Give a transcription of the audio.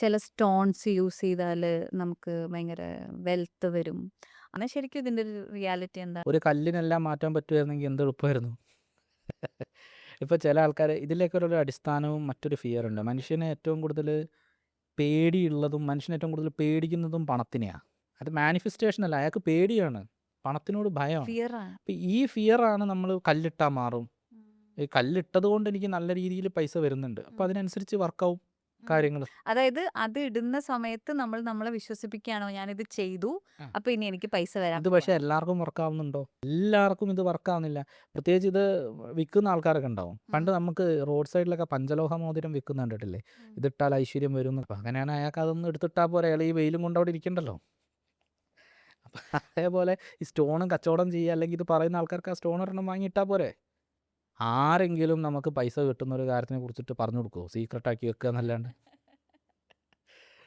ചില stones use ചെയ്താല് നമുക്ക് ഭയങ്കര വെൽത്ത് വരും. അങ്ങനെ ശരിക്കും ഇതിന്റെ ഒരു റിയാലിറ്റി എന്താ? ഒരു കല്ലിനെല്ലാം മാറ്റാൻ പറ്റുമായിരുന്നെങ്കിൽ എന്ത് എളുപ്പമായിരുന്നു. ഇപ്പോൾ ചില ആൾക്കാർ ഇതിലേക്ക് ഒരു അടിസ്ഥാനവും മറ്റൊരു ഫിയർ ഉണ്ട്. മനുഷ്യനെ ഏറ്റവും കൂടുതൽ പേടിയുള്ളതും മനുഷ്യനെ ഏറ്റവും കൂടുതൽ പേടിക്കുന്നതും പണത്തിനെയാണ്. അത് മാനിഫെസ്റ്റേഷൻ അല്ല, അയാൾക്ക് പേടിയാണ്, പണത്തിനോട് ഭയമാണ്. ഫിയറാണ്. അപ്പോൾ ഈ ഫിയറാണ് നമ്മൾ കല്ലിട്ടാൽ മാറും. ഈ കല്ലിട്ടത് കൊണ്ട് എനിക്ക് നല്ല രീതിയിൽ പൈസ വരുന്നുണ്ട്, അപ്പോൾ അതിനനുസരിച്ച് വർക്കാവും കാര്യങ്ങൾ. അതായത് അത് ഇടുന്ന സമയത്ത് നമ്മൾ നമ്മളെ വിശ്വസിപ്പിക്കുകയാണോ ഞാനിത് ചെയ്തു, അപ്പൊ ഇനി എനിക്ക് പൈസ വരാൻ ഇത് പക്ഷേ പോവാണ്. എല്ലാവർക്കും വർക്കാവുന്നുണ്ടോ? എല്ലാവർക്കും ഇത് വർക്കാവുന്നില്ല. പ്രത്യേകിച്ച് ഇത് വിൽക്കുന്ന ആൾക്കാരൊക്കെ ഉണ്ടാവും. പണ്ട് നമുക്ക് റോഡ് സൈഡിലൊക്കെ പഞ്ചലോഹ മോതിരം വിൽക്കുന്ന കണ്ടിട്ടില്ലേ? ഇതിട്ടാൽ ഐശ്വര്യം വരും എന്നൊക്കെ. അങ്ങനെയാണെങ്കിൽ അയാൾക്ക് അതൊന്നും എടുത്തിട്ടാൽ പോരെ, അയാൾ ഈ വെയിലും കൊണ്ട് അവിടെ ഇരിക്കണ്ടല്ലോ. അപ്പം അതേപോലെ ഈ സ്റ്റോണും കച്ചവടം ചെയ്യുക, അല്ലെങ്കിൽ ഇത് പറയുന്ന ആൾക്കാർക്ക് ആ സ്റ്റോൺ ഒരെണ്ണം വാങ്ങിയിട്ടാൽ പോരെ. ആരെങ്കിലും നമുക്ക് പൈസ കിട്ടുന്ന ഒരു കാര്യത്തിനെ കുറിച്ചിട്ട് പറഞ്ഞു കൊടുക്കുമോ? സീക്രട്ടാക്കി വെക്കുക എന്നല്ലാണ്ട്.